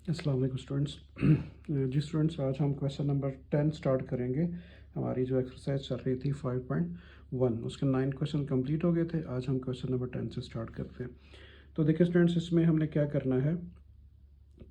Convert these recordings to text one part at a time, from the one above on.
अस्सलाम वालेकुम स्टूडेंट्स। जी स्टूडेंट्स, आज हम क्वेश्चन नंबर 10 स्टार्ट करेंगे। हमारी जो एक्सरसाइज चल रही थी 5.1, उसके 9 क्वेश्चन कंप्लीट हो गए थे। आज हम क्वेश्चन नंबर 10 से स्टार्ट करते हैं। तो देखिए स्टूडेंट्स, इसमें हमने क्या करना है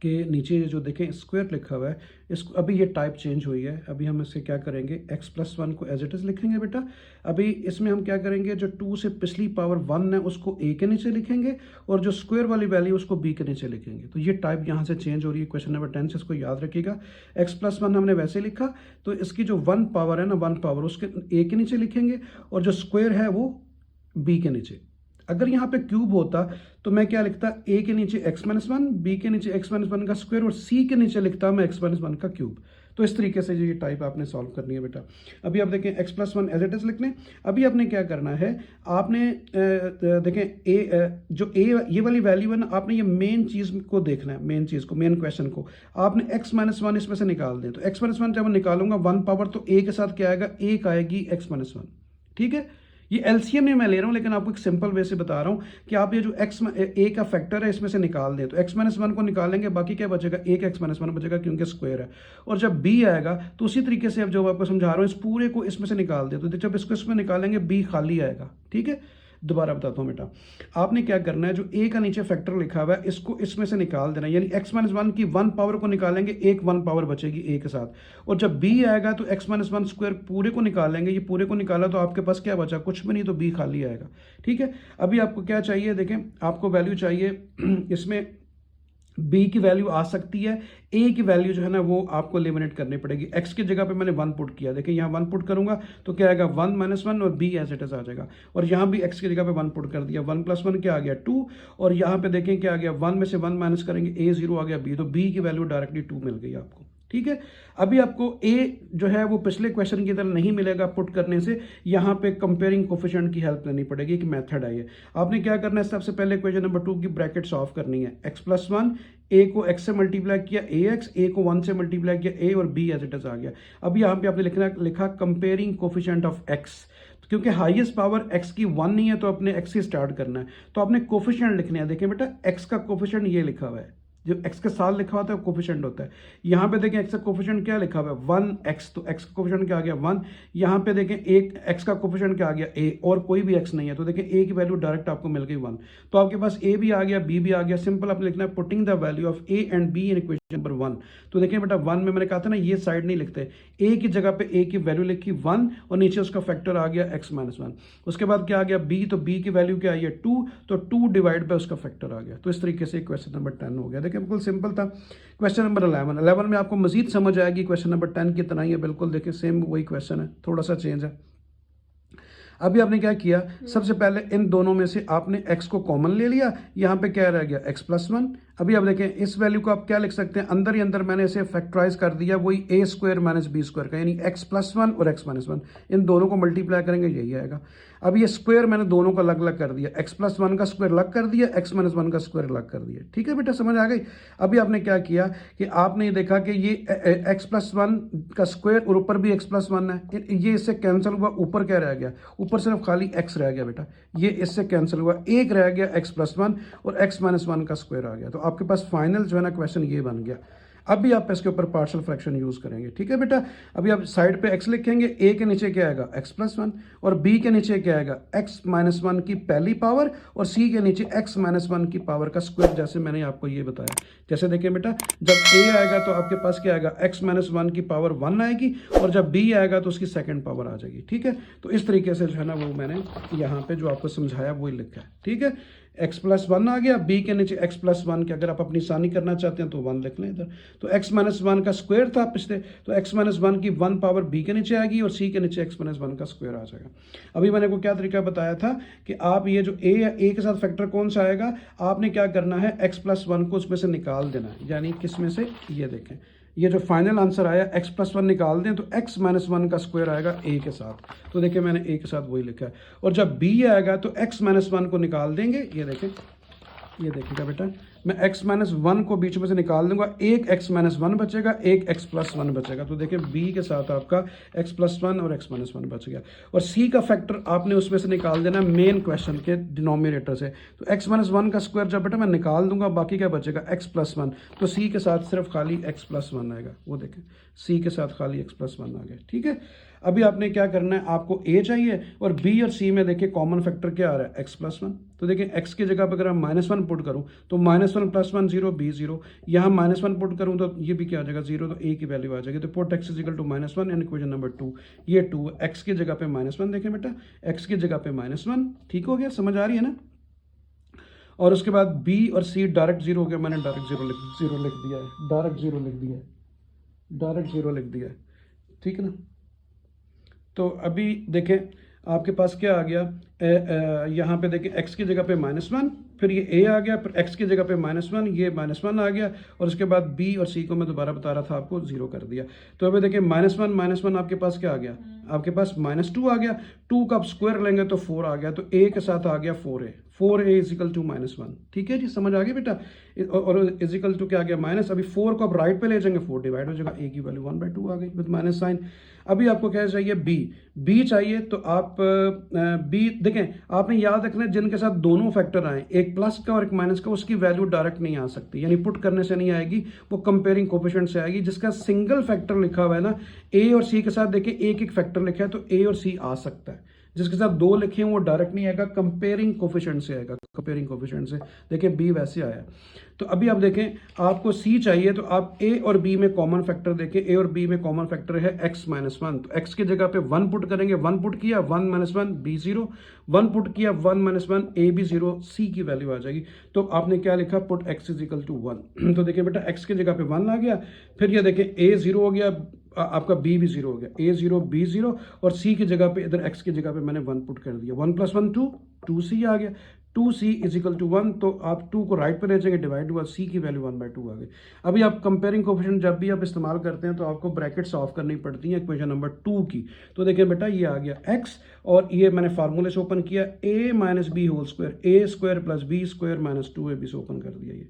कि नीचे जो देखें स्क्वायर लिखा हुआ है, इसको अभी ये टाइप चेंज हुई है। अभी हम इसे क्या करेंगे, x+1 को एज इट इज़ लिखेंगे बेटा। अभी इसमें हम क्या करेंगे, जो 2 से पिछली पावर 1 है उसको a के नीचे लिखेंगे और जो स्क्वायर वाली वैल्यू उसको b के नीचे लिखेंगे। तो ये टाइप यहाँ से चेंज हो रही है। क्वेश्चन नंबर 10 से इसको याद रखिएगा। x+1 हमने वैसे लिखा, तो इसकी जो 1 पावर है ना, 1 पावर उसके a के नीचे लिखेंगे और जो स्क्वायर है वो b के नीचे। अगर यहाँ पे क्यूब होता तो मैं क्या लिखता, a के नीचे x-1, b के नीचे x-1 का स्क्वायर और c के नीचे लिखता मैं x-1 का क्यूब। तो इस तरीके से ये टाइप आपने सॉल्व करनी है बेटा। अभी आप देखें x+1 एज इट इज लिख लें। अभी आपने क्या करना है, आपने देखें जो a ये वाली वैल्यू है ना, आपने ये मेन चीज़ को देखना है, मेन चीज़ को, मेन क्वेश्चन को। आपने x-1 इसमें से निकाल दें। तो x-1 जब मैं निकालूंगा 1 पावर, तो a के साथ क्या आएगा, 1 आएगी x-1। ठीक है, ये एलसीएम में मैं ले रहा हूं, लेकिन आपको एक सिंपल वे से बता रहा हूं कि आप ये जो ए का फैक्टर है इसमें से निकाल दें। तो x-1 को निकालेंगे, बाकी क्या बचेगा, एक x-1 बचेगा क्योंकि स्क्वायर है। और जब b आएगा तो उसी तरीके से अब जो आपको समझा रहा हूं, इस पूरे को इसमें से निकाल दें। तो जब इसको इसमें निकालेंगे b खाली आएगा। ठीक है, दोबारा बताता हूं बेटा। आपने क्या करना है, जो a का नीचे फैक्टर लिखा हुआ है इसको इसमें से निकाल देना, यानी x-1 की 1 पावर को निकालेंगे, एक 1 पावर बचेगी a के साथ। और जब b आएगा तो x-1 स्क्वायर पूरे को निकालेंगे। ये पूरे को निकाला तो आपके पास क्या बचा, कुछ भी नहीं, तो b खाली आएगा। ठीक है, अभी आपको क्या चाहिए, देखें आपको वैल्यू चाहिए इसमें b की वैल्यू आ सकती है, a की वैल्यू जो है ना वो आपको एलिमिनेट करनी पड़ेगी। x की जगह पे मैंने 1 पुट किया, देखिए यहाँ 1 पुट करूंगा तो क्या आएगा, 1 - 1 और b एज इट इज आ जाएगा। और यहाँ भी x की जगह पे 1 पुट कर दिया, 1 + 1 क्या आ गया, 2। और यहाँ पे देखें क्या आ गया, 1 में से 1 माइनस करेंगे, a 0 आ गया, b, तो b की वैल्यू डायरेक्टली 2 मिल गई आपको। ठीक है, अभी आपको a जो है वो पिछले क्वेश्चन की तरह नहीं मिलेगा पुट करने से, यहाँ पे कंपेयरिंग कोफिशिएंट की हेल्प लेनी पड़ेगी। एक मेथड है ये। आपने क्या करना है, सबसे पहले इक्वेशन नंबर 2 की ब्रैकेट सॉल्व करनी है। x+1, a को x से मल्टीप्लाई किया ax, a को 1 से मल्टीप्लाई किया a, और b एज इट इज आ गया। अब यहाँ पे आपने लिखा कंपेयरिंग कोफिशिएंट ऑफ x। क्योंकि हाईएस्ट पावर x की 1 नहीं है तो अपने x से स्टार्ट करना है, तो आपने कोफिशिएंट लिखने हैं। देखिए बेटा, x का कोफिशिएंट ये लिखा हुआ है, जो x के साथ लिखा होता है कोफिशिएंट होता है। यहाँ पे देखें x का कोफिशिएंट क्या लिखा हुआ है, 1x, तो x का कोफिशिएंट क्या आ गया, 1। यहाँ पे देखें एक x का कोफिशिएंट क्या आ गया, a, और कोई भी x नहीं है, तो देखें a की वैल्यू डायरेक्ट आपको मिल गई 1। तो आपके पास a भी आ गया, b भी आ गया। सिंपल आपने लिखना है putting the value of a and b in equation number 1। तो देखिए बेटा, 1 में मैंने कहा था ना, ये साइड नहीं लिखते, a की जगह पे a की वैल्यू लिखी 1 और नीचे उसका फैक्टर आ गया x-1। उसके बाद क्या आ गया, b, तो b की वैल्यू क्या आई है, 2, तो 2 डिवाइड बाय उसका फैक्टर आ गया। तो इस तरीके से क्वेश्चन नंबर 10 हो गया। देखिए बिल्कुल सिंपल था। क्वेश्चन नंबर 11 में आपको मजीद समझ आएगी, क्वेश्चन नंबर 10 की तरह ही है बिल्कुल। देखिए सेम वही क्वेश्चन है, थोड़ा सा चेंज है। अभी आपने क्या किया, सबसे पहले इन दोनों में से आपने x को कॉमन ले लिया, यहाँ पे क्या रह गया, x+1। अभी आप देखें इस वैल्यू को आप क्या लिख सकते हैं, अंदर ही अंदर मैंने इसे फैक्टराइज कर दिया, वही a² - b² का, यानी x+1 और x-1, इन दोनों को मल्टीप्लाई करेंगे यही आएगा। अब ये स्क्वायर मैंने दोनों को अलग अलग कर दिया, x+1 का स्क्वायर अलग कर दिया, x-1 का स्क्वायर अलग कर दिया। ठीक है बेटा, समझ आ गई। अभी आपने क्या किया कि आपने ये देखा कि ये x+1 का स्क्वायर और ऊपर भी x+1 है, ये इससे कैंसिल हुआ, ऊपर क्या रह गया, ऊपर सिर्फ खाली x रह गया बेटा, ये इससे कैंसिल हुआ, एक रह गया x+1 और x-1 का स्क्वायर आ गया। तो आपके पास फाइनल जो है ना क्वेश्चन ये बन गया। अब भी आप इसके ऊपर पार्शियल फ्रैक्शन यूज करेंगे। ठीक है बेटा, अभी आप साइड पे x लिखेंगे, a के नीचे क्या आएगा, x+1, और b के नीचे क्या आएगा, x-1 की पहली पावर, और c के नीचे x-1 की पावर का स्क्वायर, जैसे मैंने आपको ये बताया। जैसे देखिए बेटा, जब a आएगा तो आपके पास क्या आएगा, x-1 की पावर 1 आएगी, और जब b आएगा तो उसकी सेकंड पावर आ जाएगी। ठीक है, तो इस तरीके से जो है ना वो मैंने यहाँ पे जो आपको समझाया वही लिखा है। ठीक है, x+1 आ गया, b के नीचे x+1 के, अगर आप अपनी आसानी करना चाहते हैं तो 1 लिख लें इधर। तो x-1 का स्क्वायर था पिछले, तो x-1 की 1 पावर b के नीचे आएगी और c के नीचे x-1 का स्क्वायर आ जाएगा। अभी मैंने को क्या तरीका बताया था कि आप ये जो a है, a के साथ फैक्टर कौन सा आएगा, आपने क्या करना है, x+1 को उसमें से निकाल देना है, यानी किस में से, ये देखें, ये जो फाइनल आंसर आया x+1 निकाल दें तो x-1 का स्क्वायर आएगा a के साथ। तो देखिए मैंने a के साथ वही लिखा है। और जब b आएगा तो x-1 को निकाल देंगे, ये देखें ये देखिएगा बेटा, मैं x माइनस वन को बीच में से निकाल दूंगा, एक x माइनस वन बचेगा, एक x प्लस वन बचेगा। तो देखिए b के साथ आपका x प्लस वन और x माइनस वन बच गया। और c का फैक्टर आपने उसमें से निकाल देना मेन क्वेश्चन के डिनोमिनेटर से। तो x माइनस वन का स्क्वायर जब बेटा मैं निकाल दूंगा, बाकी क्या बचेगा x प्लस वन। तो c के साथ सिर्फ खाली x प्लस वन आएगा, वो देखें c के साथ खाली x प्लस वन आ गया। ठीक है, अभी आपने क्या करना है, आपको a चाहिए और b और c में देखिए कॉमन फैक्टर क्या आ रहा है, x प्लस वन। तो देखिए x की जगह पर अगर मैं माइनस वन पुट करूँ तो minus one plus one zero, b zero. यहाँ माइनस वन पुट करूँ तो ये भी क्या आ जाएगा, जीरो, तो a की वैल्यू आ जाएगी। तो put x is equal to minus one, यानी इक्वेशन नंबर 2, ये 2 x की जगह पे माइनस वन, देखें बेटा x की जगह पे माइनस वन। ठीक हो गया, समझ आ रही है ना। और उसके बाद b और c डायरेक्ट जीरो हो गया, मैंने डायरेक्ट जीरो लिख दिया है, डायरेक्ट जीरो लिख दिया है, डायरेक्ट जीरो लिख दिया है। ठीक है ना। तो अभी देखें आपके पास क्या आ गया, यहाँ पे देखें x की जगह पे माइनस वन, फिर ये a आ गया, फिर x की जगह पे माइनस वन, ये माइनस वन आ गया, और उसके बाद b और c को मैं दोबारा बता रहा था आपको, जीरो कर दिया। तो अभी देखिए माइनस वन आपके पास क्या आ गया, आपके पास माइनस टू आ गया, 2 का आप स्क्वायर लेंगे तो 4 आ गया, तो a के साथ आ गया 4a is equal to minus one. ठीक है जी, समझ आ गई बेटा। और इजिकल टू क्या आ गया, माइनस, अभी 4 को आप राइट पे ले जाएंगे, 4 डिवाइड हो जाएगा, a की वैल्यू 1/2 आ गई विद माइनस साइन। अभी आपको क्या चाहिए, b चाहिए, तो आप b देखें, आपने याद रखना है जिनके साथ दोनों फैक्टर आए, एक प्लस का और एक माइनस का, उसकी वैल्यू डायरेक्ट नहीं आ सकती, यानी पुट करने से नहीं आएगी, वो कंपेयरिंग कोफिशिएंट से आएगी। जिसका सिंगल फैक्टर लिखा हुआ है ना, a और c के साथ देखिए एक एक फैक्टर लिखा है, तो a और c आ सकता है। जिसके साथ दो लिखे हैं वो डायरेक्ट नहीं आएगा, कंपेयरिंग कोफिशिएंट से आएगा, कंपेयरिंग कोफिशिएंट से। देखिए b वैसे आया। तो अभी आप देखें आपको c चाहिए, तो आप a और b में कॉमन फैक्टर देखें, a और b में कॉमन फैक्टर है x माइनस वन। तो x की जगह पे 1 पुट करेंगे, 1 पुट किया, 1 minus one, b zero, 1 put किया, 1 माइनस वन, a भी जीरो, c की वैल्यू आ जाएगी। तो आपने क्या लिखा, put x is equal to 1। तो देखिए बेटा x की जगह पे 1 आ गया, फिर ये देखें a जीरो हो गया, आपका b भी जीरो हो गया, a जीरो, b जीरो, और c की जगह पे इधर x की जगह पे मैंने 1 पुट कर दिया, 1 प्लस वन 2, 2c आ गया, 2c इज इक्वल टू 1। तो आप 2 को राइट पे ले जाएंगे, डिवाइड हुआ, c की वैल्यू 1/2 आ गई। अभी आप कंपेयरिंग कोफिशिएंट जब भी आप इस्तेमाल करते हैं तो आपको ब्रैकेट्स ऑफ करनी पड़ती हैं इक्वेशन नंबर 2 की। तो देखिए बेटा ये आ गया x, और ये मैंने फार्मूले से ओपन किया, a minus B whole square, a square plus B square minus 2ab से ओपन कर दिया ये,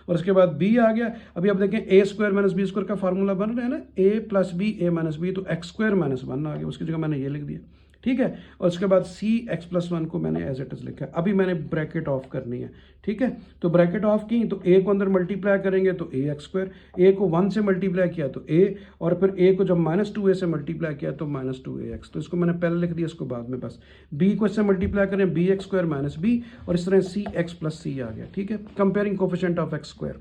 और उसके बाद b आ गया। अभी आप देखें a square minus B square का फार्मूला बन रहा है ना, a plus B, a minus B, तो x स्क्वायर माइनस वन आ गया, उसकी जगह मैंने ये लिख दिया। ठीक है, और उसके बाद c x प्लस वन को मैंने एज इट इज लिखा है। अभी मैंने ब्रैकेट ऑफ करनी है। ठीक है, तो ब्रैकेट ऑफ की, तो a को अंदर मल्टीप्लाई करेंगे तो a एक्स स्क्वायर, a को 1 से मल्टीप्लाई किया तो a, और फिर a को जब माइनस 2a से मल्टीप्लाई किया तो माइनस 2ax। तो इसको मैंने पहले लिख दिया, इसको बाद में, बस b को इससे मल्टीप्लाई करें, b x square minus b, और इस तरह c x प्लस c आ गया। ठीक है, comparing coefficient of x square.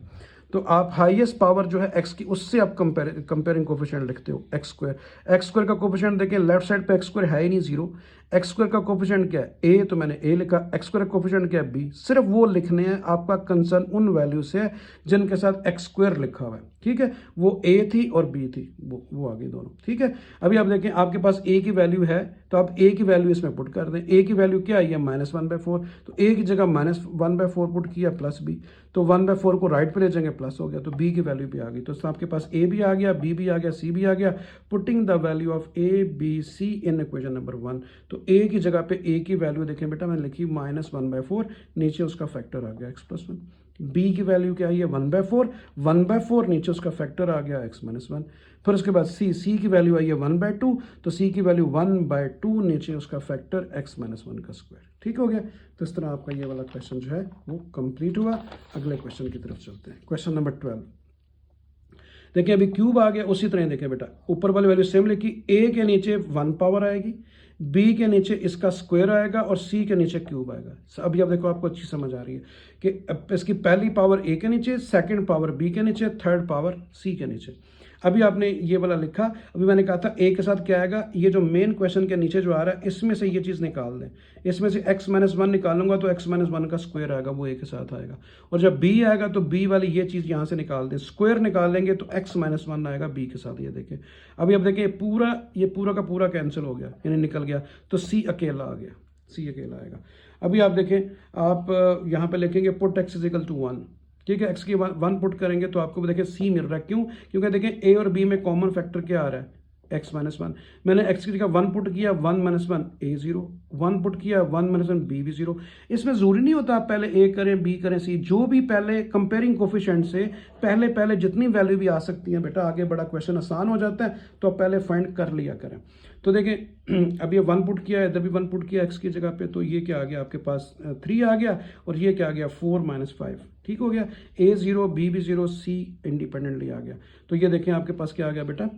तो आप हाईएस्ट पावर जो है x की, उससे आप कंपेयरिंग कोफिशिएंट लिखते हो x स्क्वायर का कोफिशिएंट देखें, लेफ्ट साइड पे x स्क्वायर है ही नहीं, जीरो। x स्क्वायर का कोफिशिएंट क्या है, a, तो मैंने a लिखा। x स्क्वायर का कोफिशिएंट क्या है, b। सिर्फ वो लिखने हैं, आपका कंसर्न उन वैल्यू से है जिनके साथ x स्क्वायर लिखा हुआ है। ठीक है, वो a थी और b थी, वो आ गई दोनों। ठीक है, अभी आप देखें आपके पास a की वैल्यू है, तो आप a की वैल्यू इसमें पुट कर दें। a की वैल्यू क्या आई है, -1/4, तो a की जगह -1/4 पुट किया, प्लस b, तो 1/4 को राइट पे ले जाएंगे, प्लस हो गया, तो b की वैल्यू भी आ गई। तो आपके पास a भी आ गया, b भी आ गया, c भी आ गया। Putting the value of a b c in equation number 1। तो a की जगह पे a की वैल्यू देखें बेटा, मैंने लिखी -1/4, नीचे उसका फैक्टर आ गया x प्लस वन। b की वैल्यू क्या आई है, 1/4, नीचे उसका फैक्टर आ गया x माइनस वन। फिर उसके बाद c की वैल्यू आई है 1/2, तो c की वैल्यू 1/2, नीचे उसका फैक्टर x माइनस वन का स्क्वायर। ठीक हो गया। तो इस तरह आपका ये वाला क्वेश्चन जो है वो कंप्लीट हुआ। अगले क्वेश्चन की तरफ चलते हैं, क्वेश्चन नंबर 12। देखिए अभी क्यूब आ गया, उसी तरह देखें बेटा, ऊपर वाली वैल्यू सेम लिखी, a के नीचे 1 पावर आएगी, b के नीचे इसका स्क्वायर आएगा, और c के नीचे क्यूब आएगा। अभी आप देखो, आपको अच्छी समझ आ रही है कि इसकी पहली पावर a के नीचे, सेकंड पावर b के नीचे, थर्ड पावर c के नीचे। अभी आपने ये वाला लिखा, अभी मैंने कहा था a के साथ क्या आएगा, ये जो मेन क्वेश्चन के नीचे जो आ रहा है इसमें से ये चीज़ निकाल दें, इसमें से x माइनस वन निकालूंगा तो x माइनस वन का स्क्वायर आएगा, वो a के साथ आएगा। और जब b आएगा तो b वाली ये चीज़ यहाँ से निकाल दें, स्क्वायर निकालेंगे तो x माइनस वन आएगा b के साथ। ये देखें, अभी अब देखें ये पूरा का पूरा कैंसिल हो गया, यानी निकल गया, तो c अकेला आ गया, c अकेला आएगा। अभी आप देखें, आप यहाँ पे लिखेंगे put x is equal to 1। ठीक है, x की 1 पुट करेंगे तो आपको देखें c मिल रहा है, क्यों, क्योंकि देखें a और b में कॉमन फैक्टर क्या आ रहा है, एक्स माइनस वन, मैंने एक्स की जगह 1 पुट किया, 1 माइनस वन ए ज़ीरो, 1 पुट किया, 1 माइनस वन बी भी ज़ीरो। इसमें ज़रूरी नहीं होता आप पहले ए करें बी करें सी, जो भी पहले कंपेयरिंग कोफिशिएंट से पहले पहले जितनी वैल्यू भी आ सकती है बेटा, आगे बड़ा क्वेश्चन आसान हो जाता है, तो आप पहले फाइंड कर लिया करें। तो देखें अब ये 1 पुट किया, इधर भी 1 पुट किया एक्स की जगह पे, तो ये क्या आ गया आपके पास 3 आ गया, और ये क्या आ गया 4 माइनस 5, ठीक हो गया। ए ज़ीरो बी भी ज़ीरो सी इंडिपेंडेंटली आ गया। तो ये देखें आपके पास क्या आ गया बेटा,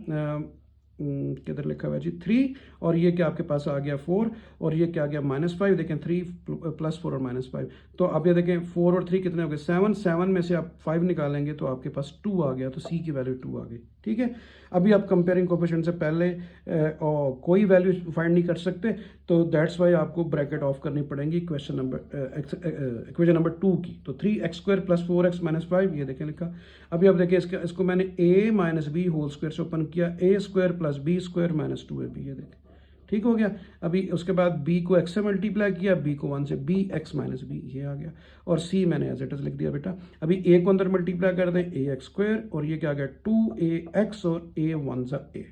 किधर लिखा हुआ है जी 3, और ये क्या आपके पास आ गया 4, और ये क्या आ गया -5। देखें 3 + 4 और -5, तो आप ये देखें 4 और 3 कितने हो गए 7, 7 में से आप 5 निकालेंगे तो आपके पास 2 आ गया, तो सी की वैल्यू 2 आ गई, ठीक है। अभी आप कंपेयरिंग कोफिशिएंट से पहले कोई वैल्यू फाइंड नहीं कर सकते, तो दैट्स वाई आपको ब्रैकेट ऑफ करनी पड़ेगी इक्वेशन नंबर 2 की। तो 3x² + 4x - 5, ये देखें लिखा। अभी आप देखें इसको मैंने a - b होल स्क्वायर से ओपन किया, a² + b² - 2ab, ये देखें ठीक हो गया। अभी उसके बाद b को x से मल्टीप्लाई किया, b को 1 से, bx - b, ये आ गया, और c मैंने एज इट इज लिख दिया बेटा। अभी a को अंदर मल्टीप्लाई कर दें, ax², और ये क्या आ गया 2ax, और a 1 a,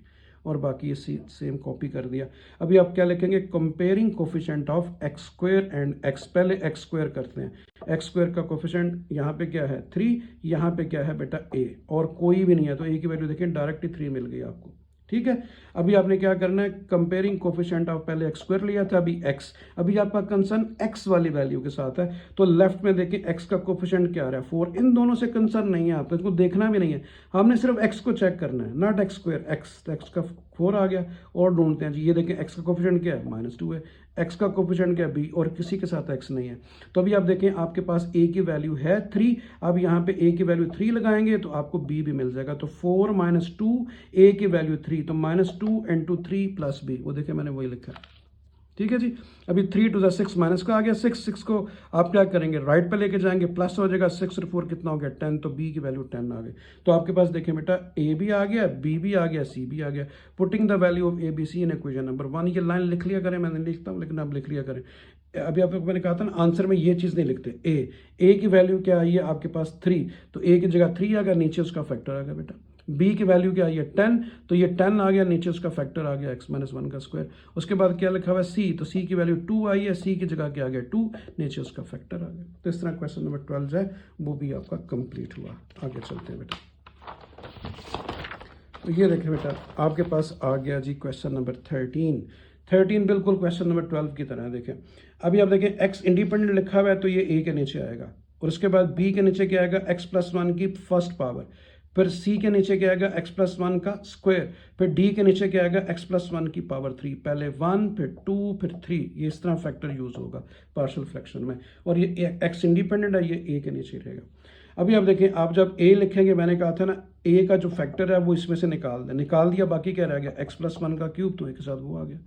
और बाकी ये सेम कॉपी कर दिया। अभी आप क्या लिखेंगे, comparing coefficient of x² and x, पहले x² करते हैं। x² का कोफिशिएंट यहाँ पे क्या है 3, यहाँ पे क्या है बेटा a, और कोई भी नहीं है, तो a की वैल्यू देखें डायरेक्टली 3 मिल गई आपको, ठीक है। अभी आपने क्या करना है, कंपेयरिंग कोफिशिएंट ऑफ पहले x² लिया था, अभी x, अभी आपका कंसर्न x वाली वैल्यू के साथ है, तो लेफ्ट में देखिए x का कोफिशिएंट क्या आ रहा है 4, इन दोनों से कंसर्न नहीं है आपको, इसको देखना भी नहीं है, हमने सिर्फ x को चेक करना है, नॉट x², x का 4 आ गया, और ढूंढते हैं जी, ये देखें x का कोफिशिएंट क्या है -2 है, x का कोफिशिएंट क्या है b, और किसी के साथ x नहीं है। तो अभी आप देखें आपके पास a की वैल्यू है 3, अब यहाँ पे a की वैल्यू 3 लगाएंगे तो आपको b भी मिल जाएगा, तो 4 - 2, a की वैल्यू 3, तो -2 × 3 + b, वो देखें मैंने वही लिखा है, ठीक है जी। अभी 3 × 6 माइनस का आ गया 6 को आप क्या करेंगे राइट पे लेके जाएंगे, प्लस हो जाएगा, 6 और 4 कितना हो गया 10, तो b की वैल्यू 10 आ गई। तो आपके पास देखें बेटा a भी आ गया, b भी आ गया, c भी आ गया। Putting the value of a b c in equation number 1, ये लाइन लिख लिया करें, मैंने लिखता हूँ लेकिन आप लिख लिया करें। अभी आपको मैंने कहा था ना आंसर में ये चीज़ नहीं लिखते, a की वैल्यू क्या आई है आपके पास 3, तो a की जगह 3 आ गया, नीचे उसका फैक्टर आ गया बेटा। b की वैल्यू क्या आई है 10, तो ये 10 आ गया, नीचे उसका फैक्टर आ गया x - 1 का स्क्वायर। उसके बाद क्या लिखा हुआ है c, तो c की वैल्यू 2 आई है, c की जगह क्या आ गया 2, नीचे उसका फैक्टर आ गया। तो इस तरह क्वेश्चन नंबर 12 है वो भी आपका कंप्लीट हुआ। आगे चलते हैं बेटा, तो ये देखें बेटा आपके पास आ गया जी क्वेश्चन नंबर 13 बिल्कुल क्वेश्चन नंबर 12 की तरह। देखें अभी आप देखें x इंडिपेंडेंट लिखा हुआ है, तो ये a के नीचे आएगा, और उसके बाद b के नीचे क्या आएगा x + 1 की फर्स्ट पावर, फिर c के नीचे क्या आएगा x + 1 का स्क्वायर, फिर d के नीचे क्या आएगा x + 1 की पावर 3, पहले 1 फिर 2 फिर 3, ये इस तरह फैक्टर यूज होगा पार्शियल फ्रैक्शन में, और ये x इंडिपेंडेंट है, ये a के नीचे रहेगा। अभी आप देखें आप जब a लिखेंगे, मैंने कहा था ना a का जो फैक्टर है वो इसमें से निकाल दिया, बाकी क्या रह गया x + 1 का क्यूब, तो एक के साथ वो आ गया।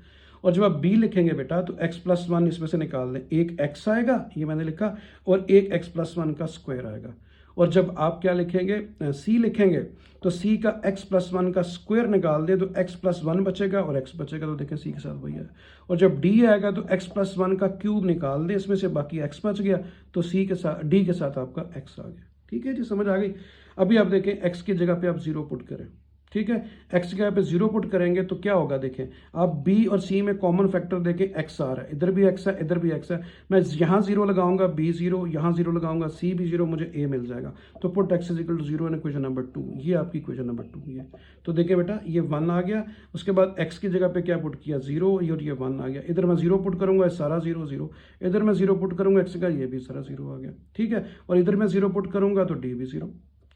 और जब आप b लिखेंगे बेटा तो x + 1 इसमें से निकाल दें, एक x आएगा ये मैंने लिखा, और एक x + 1 का स्क्वायर आएगा। और जब आप क्या लिखेंगे c लिखेंगे, तो c का x + 1 का स्क्वायर निकाल दें, तो x + 1 बचेगा, और x बचेगा, तो देखें c के साथ वही है। और जब d आएगा तो x + 1 का क्यूब निकाल दें इसमें से, बाकी x बच गया, तो c के साथ d के साथ आपका x आ गया। ठीक है जी, समझ आ गई। अभी आप देखें x की जगह पे आप 0 पुट करें, ठीक है, x की जगह पे 0 पुट करेंगे तो क्या होगा, देखें आप b और c में कॉमन फैक्टर देखें x आ रहा है, इधर भी x है इधर भी x है, मैं यहाँ 0 लगाऊंगा b 0, यहाँ 0 लगाऊंगा c भी 0, मुझे a मिल जाएगा। तो पुट x = 0 इन इक्वेशन नंबर 2, ये आपकी इक्वेशन नंबर 2 ये। तो देखिए बेटा ये 1 आ गया, उसके बाद x की जगह पे क्या पुट किया 0, और ये 1 आ गया, इधर मैं 0 पुट करूंगा सारा 0 0, इधर मैं 0 पुट करूंगा x का, ये भी सारा 0 आ गया, ठीक है, और इधर मैं 0 पुट करूंगा तो d भी 0,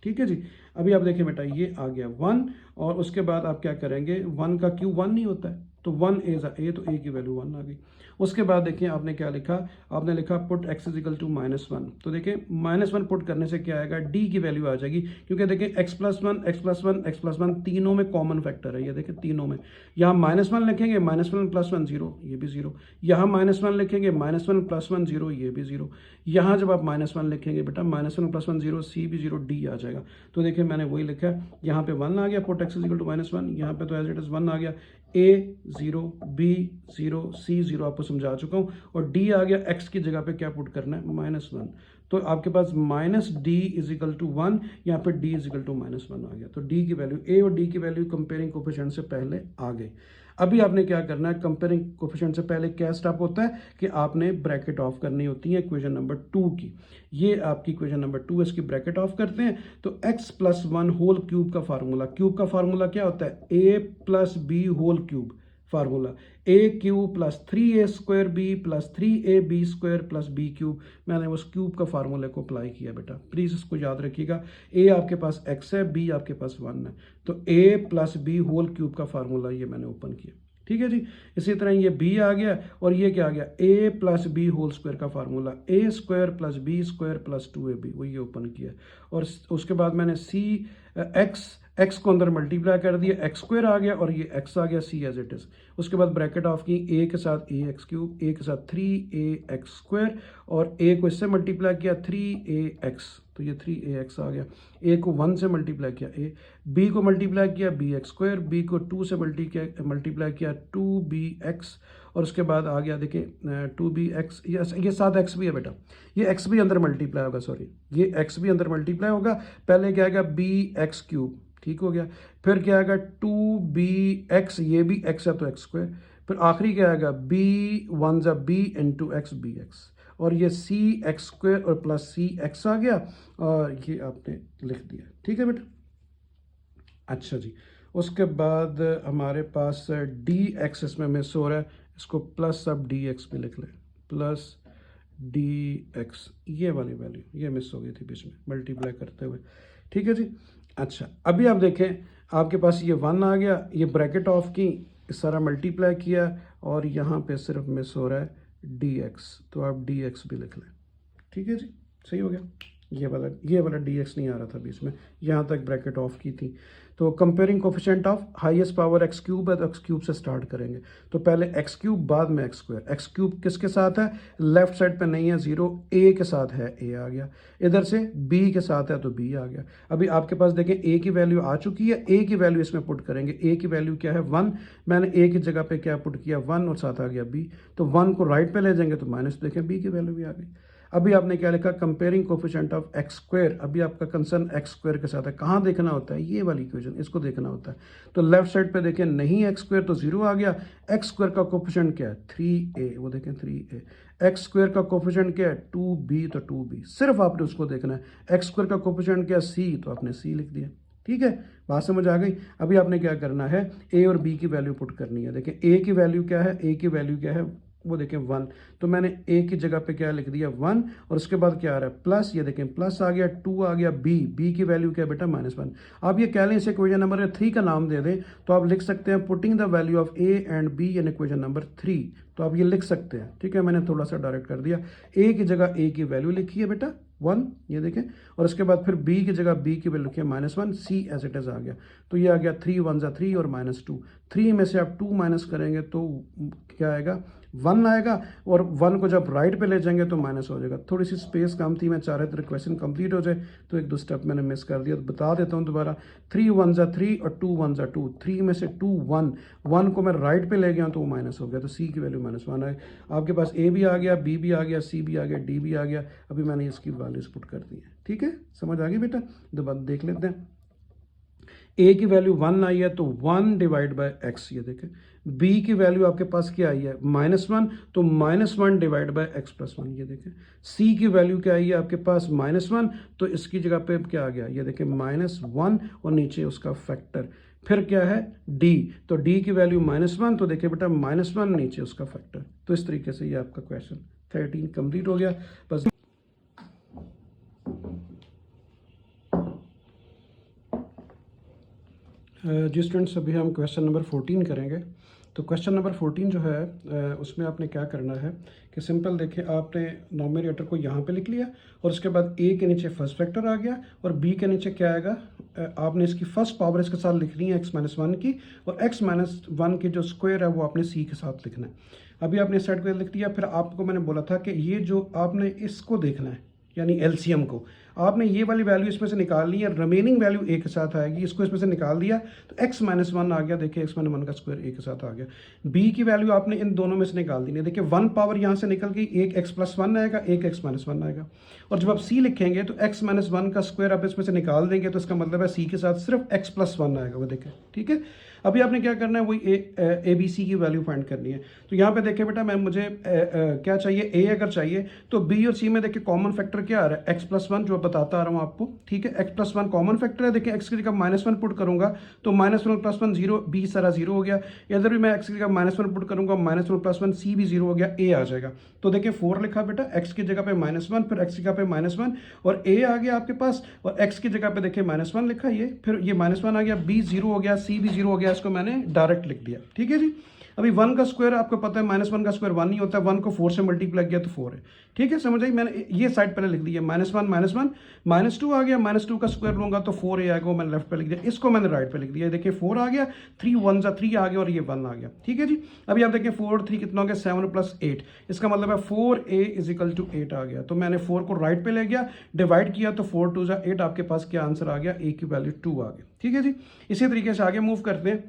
ठीक है जी। अभी आप देखिए बेटा ये आ गया 1, और उसके बाद आप क्या करेंगे 1 का क्यूब 1 नहीं होता है, तो 1 a तो a की वैल्यू 1 आ गई। उसके बाद देखिए आपने क्या लिखा, आपने लिखा पुट x = -1, तो देखिए -1 पुट करने से क्या आएगा d की वैल्यू आ जाएगी, क्योंकि देखिए x + 1 x + 1 x + 1 तीनों में कॉमन फैक्टर है, ये देखिए तीनों में। यहाँ -1 लिखेंगे, -1 + 1 0, ये भी 0, यहाँ -1 लिखेंगे, -1 + 1 0, ये भी 0, यहाँ जब आप -1 लिखेंगे बेटा -1 + 1 0, c भी 0, d आ जाएगा। तो देखिए मैंने वही लिखा है, यहाँ पे 1 आ गया, पुट x = -1, यहाँ पे तो एज इट इज 1 आ गया, ए 0, बी 0, सी 0 आपको समझा चुका हूँ, और डी आ गया, एक्स की जगह पे क्या पुट करना है, -1। तो आपके पास -d इज इक्वल टू 1, यहाँ पे d इज इक्वल टू -1 आ गया। तो d की वैल्यू, a और d की वैल्यू कंपेयरिंग कोफिशिएंट से पहले आ गई। अभी आपने क्या करना है, कंपेयरिंग कोफिशिएंट से पहले क्या स्टेप होता है कि आपने ब्रैकेट ऑफ करनी होती है इक्वेशन नंबर 2 की। ये आपकी इक्वेशन नंबर 2, इसकी ब्रैकेट ऑफ करते हैं। तो x + 1 होल क्यूब का फार्मूला, क्यूब का फार्मूला क्या होता है, a + b whole cube formula, a³ + 3a² b + 3ab² + b³। मैंने उस क्यूब का फार्मूले को अप्लाई किया बेटा, प्लीज़ इसको याद रखिएगा। a आपके पास x है, b आपके पास 1 है, तो a + b होल क्यूब का फार्मूला ये मैंने ओपन किया। ठीक है जी। इसी तरह ये b आ गया, और ये क्या आ गया, a + b होल स्क्वायर का फार्मूला, a² + b² + 2ab, वो ये ओपन किया। और उसके बाद मैंने x को अंदर मल्टीप्लाई कर दिया, x² आ गया, और ये x आ गया, c एज इट इज। उसके बाद ब्रैकेट ऑफ की, a के साथ ax³, a के साथ 3ax², और a को इससे मल्टीप्लाई किया 3ax, तो ये 3ax आ गया। a को 1 से मल्टीप्लाई किया a, b को मल्टीप्लाई किया bx², b को 2 से मल्टीप्लाई किया 2bx, और उसके बाद आ गया देखिए 2bx, ये साथ x भी है बेटा, ये x भी अंदर मल्टीप्लाई होगा, सॉरी ये x भी अंदर मल्टीप्लाई होगा। पहले क्या आएगा, bx³, ठीक हो गया। फिर क्या आएगा 2bx, ये भी x है तो x²। फिर आखिरी क्या आएगा, b1 b into x bx, और ये cx² और प्लस cx आ गया, और ये आपने लिख दिया। ठीक है बेटा। अच्छा जी, उसके बाद हमारे पास dx इसमें मिस हो रहा है, इसको प्लस अब dx भी लिख लें, प्लस dx, ये वाली वैल्यू ये मिस हो गई थी बीच में मल्टीप्लाई करते हुए। ठीक है जी। अच्छा, अभी आप देखें, आपके पास ये 1 आ गया, ये ब्रैकेट ऑफ की, सारा मल्टीप्लाई किया, और यहाँ पे सिर्फ मिस हो रहा है dx, तो आप dx भी लिख लें। ठीक है जी, सही हो गया। ये वाला dx नहीं आ रहा था बीच में, यहाँ तक ब्रैकेट ऑफ की थी। तो comparing coefficient of highest power x³ है, तो x³ से स्टार्ट करेंगे। तो पहले x³ बाद में x²। x³ किसके साथ है, लेफ्ट साइड पे नहीं है 0, a के साथ है, a आ गया। इधर से b के साथ है तो b आ गया। अभी आपके पास देखें a की वैल्यू आ चुकी है, a की वैल्यू इसमें पुट करेंगे। a की वैल्यू क्या है, 1, मैंने a की जगह पे क्या पुट किया, 1, और साथ आ गया b, तो 1 को राइट पे ले जाएंगे तो माइनस, देखें b की वैल्यू भी आ गई। अभी आपने क्या लिखा, कंपेयरिंग कोफिशिएंट ऑफ x²। अभी आपका कंसर्न x² के साथ है, कहाँ देखना होता है, ये वाली इक्वेशन, इसको देखना होता है। तो लेफ्ट साइड पे देखें, नहीं x² तो 0 आ गया। x² का कोफिशिएंट क्या है, 3a, वो देखें 3a। x² का कोफिशिएंट क्या है, 2b, तो 2b, सिर्फ आपने उसको देखना है। x² का कोफिशिएंट क्या है, c, तो आपने c लिख दिया। ठीक है, बात समझ आ गई। अभी आपने क्या करना है, a और b की वैल्यू पुट करनी है। देखें a की वैल्यू क्या है, a की वैल्यू क्या है, वो देखें 1, तो मैंने a की जगह पे क्या लिख दिया 1, और उसके बाद क्या आ रहा है प्लस, ये देखें प्लस आ गया, 2 आ गया, b की वैल्यू क्या है बेटा, -1। आप ये कह लें इसे इक्वेशन नंबर 3 का नाम दे दें, तो आप लिख सकते हैं putting the value of a and b in equation number 3, तो आप ये लिख सकते हैं। ठीक है, मैंने थोड़ा सा डायरेक्ट कर दिया। a की जगह a की वैल्यू लिखी है बेटा 1, ये देखें, और उसके बाद फिर b की जगह b की वैल्यू लिखी है -1, c एज इट इज आ गया। तो ये आ गया 3 1 3 और -2, 3 में से आप 2 माइनस करेंगे तो क्या आएगा, 1 आएगा, और 1 को जब राइट पे ले जाएंगे तो माइनस हो जाएगा। थोड़ी सी स्पेस कम थी, मैं चाह रहा था क्वेश्चन कंप्लीट हो जाए, तो एक दो स्टेप मैंने मिस कर दिया, तो बता देता हूँ दोबारा। 3 1 3 और 2 1 2, 3 में से 2 1 को मैं राइट पे ले गया तो वो माइनस हो गया, तो सी की वैल्यू -1 है। आपके पास ए भी आ गया, बी भी आ गया, सी भी आ गया, डी भी आ गया। अभी मैंने इसकी वैल्यूज पुट कर दी है। ठीक है, समझ आ गई बेटा। दोबारा देख लेते हैं। a की वैल्यू 1 आई है, तो 1 डिवाइड बाय x, ये देखें। b की वैल्यू आपके पास क्या आई है, -1, तो -1 डिवाइड बाय x + 1, ये देखें। c की वैल्यू क्या आई है आपके पास, -1, तो इसकी जगह पे क्या आ गया, ये देखें -1, और नीचे उसका फैक्टर। फिर क्या है d, तो d की वैल्यू -1, तो देखिए बेटा -1 नीचे उसका फैक्टर। तो इस तरीके से ये आपका क्वेश्चन 13 कंप्लीट हो गया। बस जी स्टूडेंट्स, अभी हम क्वेश्चन नंबर 14 करेंगे। तो क्वेश्चन नंबर 14 जो है उसमें आपने क्या करना है कि सिंपल देखें, आपने नॉमिनेटर को यहाँ पे लिख लिया, और उसके बाद a के नीचे फर्स्ट फैक्टर आ गया, और b के नीचे क्या आएगा, आपने इसकी फर्स्ट पावर इसके साथ लिखनी है x - 1 की, और x - 1 की जो स्क्वायर है वो आपने c के साथ लिखना है। अभी आपने इस साइड पर लिख दिया। फिर आपको मैंने बोला था कि ये जो आपने इसको देखना है, यानी एलसीएम को। आपने ये वाली वैल्यू इसमें से निकालनी है, रिमेनिंग वैल्यू ए के साथ आएगी, इसको इसमें से निकाल दिया तो x माइनस वन आ गया, देखिए x माइनस वन का स्क्वायर ए के साथ आ गया। b की वैल्यू आपने इन दोनों में से निकाल दी है, देखिए 1 पावर यहाँ से निकल गई, एक x प्लस वन आएगा, एक x माइनस वन आएगा। और जब आप c लिखेंगे तो x माइनस वन का स्क्वायर आप इसमें से निकाल देंगे तो इसका मतलब है c के साथ सिर्फ x प्लस वन आएगा, वो देखें, ठीक है। अभी आपने क्या करना है, वही ए बी सी की वैल्यू फाइंड करनी है। तो यहाँ पे देखिए बेटा, मैं मुझे क्या चाहिए, ए अगर चाहिए तो बी और सी में देखिए कॉमन फैक्टर क्या आ रहा है, एक्स प्लस वन, जो बताता आ रहा हूँ आपको, ठीक है। X plus one common factor है, देखिए एक्स की जगह माइनस वन पुट करूंगा तो minus one plus one zero, B सारा जीरो हो गया। इधर भी मैं एक्स की जगह माइनस वन पुट करूंगा, minus one plus one, C भी जीरो हो गया, ए आ जाएगा। तो देखिए 4 लिखा बेटा, एक्स की जगह पे माइनस वन, फिर एक्स की जगह पे माइनस वन और ए आ गया आपके पास, और एक्स की जगह पे देखिए माइनस वन लिखा, ये फिर ये माइनस वन आ गया, बी जीरो हो गया, सी भी जीरो हो गया, इसको मैंने डायरेक्ट लिख दिया, ठीक है जी। अभी 1 का स्क्वायर आपको पता है, माइनस वन का स्क्वायर 1 नहीं होता, 1 को 4 से मल्टीप्लाई किया तो 4 है, ठीक है, समझ आई। मैंने ये साइड पहले लिख दी है, माइनस वन माइनस टू आ गया, माइनस टू का स्क्वायर लूंगा तो 4 आएगा, वो मैंने लेफ्ट पे लिख दिया, इसको मैंने राइट पे लिख दिया, देखिए 4 आ गया, 3 1 जा 3 आ गया और ये 1 आ गया, ठीक है जी। अभी आप देखिए 4 3 कितना हो गया, 7 प्लस 8, इसका मतलब है 4a इज इक्वल टू 8 आ गया। तो मैंने 4 को राइट पे ले गया, डिवाइड किया तो 4 2 जा 8, आपके पास क्या आंसर आ गया, a की वैल्यू 2 आ गया, ठीक है जी। इसी तरीके से आगे मूव करते हैं।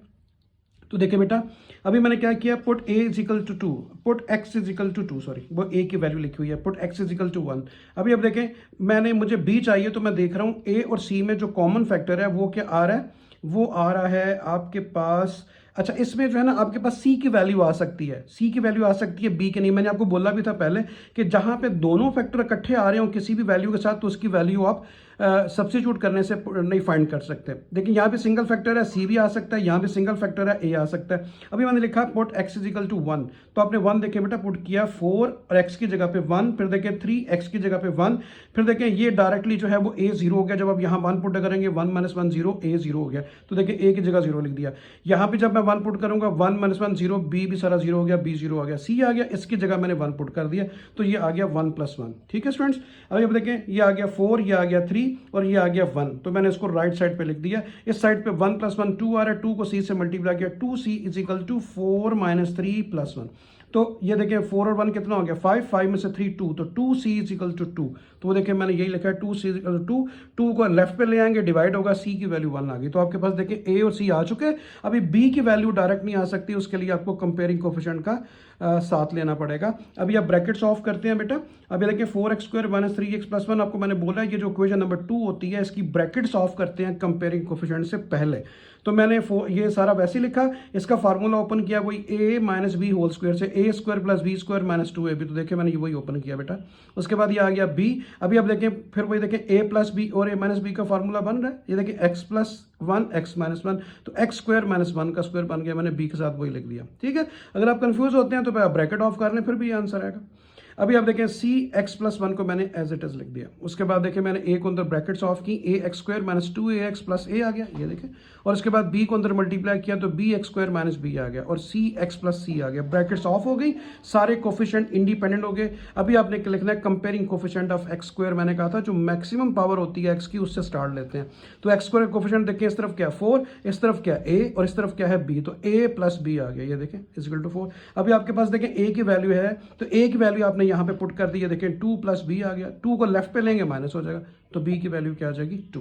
तो देखिए बेटा, अभी मैंने क्या किया, put a is equal to 2, put x is equal to 2, sorry वो a की वैल्यू लिखी हुई है, put x is equal to 1। अभी अब देखें, मुझे b चाहिए तो मैं देख रहा हूँ a और c में जो कॉमन फैक्टर है वो क्या आ रहा है, वो आ रहा है आपके पास, अच्छा इसमें जो है ना आपके पास c की वैल्यू आ सकती है, c की वैल्यू आ सकती है b के नहीं। मैंने आपको बोला भी था पहले कि जहां पे दोनों फैक्टर इकट्ठे आ रहे हो किसी भी वैल्यू के साथ तो उसकी वैल्यू आप सब्स्टिट्यूट करने से नहीं फाइंड कर सकते। देखिए यहाँ पे सिंगल फैक्टर है, c भी आ सकता है, यहाँ पे सिंगल फैक्टर है, a आ सकता है। अभी मैंने लिखा put x is equal to 1, तो आपने 1 देखे बेटा, पुट किया 4 और x की जगह पे 1, फिर देखें 3 x की जगह पे 1, फिर देखें ये डायरेक्टली जो है वो a जीरो हो गया। जब आप यहाँ 1 पुट करेंगे 1 माइनस 1 जीरो, a जीरो हो गया, तो देखिए a की जगह जीरो लिख दिया। यहाँ पे जब मैं 1 पुट करूंगा 1 माइनस 1 जीरो, b भी सारा जीरो हो गया, b जीरो आ गया, c आ गया, इसकी जगह मैंने 1 पुट कर दिया तो ये आ गया 1 प्लस 1, ठीक है स्टूडेंट्स। अभी अब देखें, ये आ गया 4, ये आ गया 3 और ये आ गया 1, तो मैंने इसको राइट साइड पे लिख दिया। इस साइड पे 1 प्लस 1 2 आ रहा है, 2 को c से मल्टीप्लाई किया, 2c is equal to 4 minus 3 plus 1। तो ये देखें 4 और 1 कितना हो गया, 5, 5 में से 3 2, तो 2c इज इक्वल टू 2। तो वो देखें मैंने यही लिखा है 2c इज इक्वल टू 2, 2 को लेफ्ट पे ले आएंगे, डिवाइड होगा, c की वैल्यू 1 आ गई। तो आपके पास देखिए a और c आ चुके हैं। अभी b की वैल्यू डायरेक्ट नहीं आ सकती, उसके लिए आपको कंपेयरिंग कोफिशिएंट का साथ लेना पड़ेगा। अभी आप ब्रैकेट्स ऑफ करते हैं बेटा। अभी देखिए 4x square minus 3x plus 1, आपको मैंने बोला ये जो इक्वेशन नंबर 2 होती है इसकी ब्रैकेट्स ऑफ करते हैं कंपेयरिंग कोफिशिएंट से पहले। तो मैंने ये सारा वैसे ही लिखा, इसका फार्मूला ओपन किया वही a minus B whole square से, a square plus B square minus 2ab। तो देखिए मैंने ये वही ओपन किया बेटा। उसके बाद ये आ गया b। अभी आप देखें, फिर वही देखें a प्लस बी और a माइनस बी का फार्मूला बन रहा है। ये देखिए x प्लस 1 x माइनस 1, तो x स्क्वायर माइनस 1 का स्क्वायर बन गया, मैंने b के साथ वही लिख दिया, ठीक है। अगर आप कंफ्यूज होते हैं तो आप ब्रैकेट ऑफ कर लें, फिर भी ये आंसर आएगा। अभी आप देखें c x प्लस 1 को मैंने एज इट इज लिख दिया। उसके बाद देखें मैंने a को अंदर ब्रैकेट्स ऑफ की, a x square minus 2ax plus a आ गया, ये देखें। और उसके बाद b को अंदर मल्टीप्लाई किया तो bx स्क्वायर माइनस b आ गया और c x प्लस c आ गया। ब्रैकेट्स ऑफ हो गई, सारे कोफिशिएंट इंडिपेंडेंट हो गए। अभी आपने लिखना है comparing coefficient of x square. मैंने कहा था जो मैक्सिमम पावर होती है x की उससे स्टार्ट लेते हैं। तो x स्क्वायर कोफिशिएंट देखें, इस तरफ क्या 4, इस तरफ क्या a और इस तरफ क्या है b, तो a प्लस b आ गया, ये देखें इज इक्वल टू 4। अभी आपके पास देखें a की वैल्यू है, तो a की वैल्यू आपने यहाँ पे पुट कर दी, देखें 2 प्लस b आ गया, 2 को लेफ्ट पे लेंगे माइनस हो जाएगा, तो b की वैल्यू क्या आ जाएगी 2।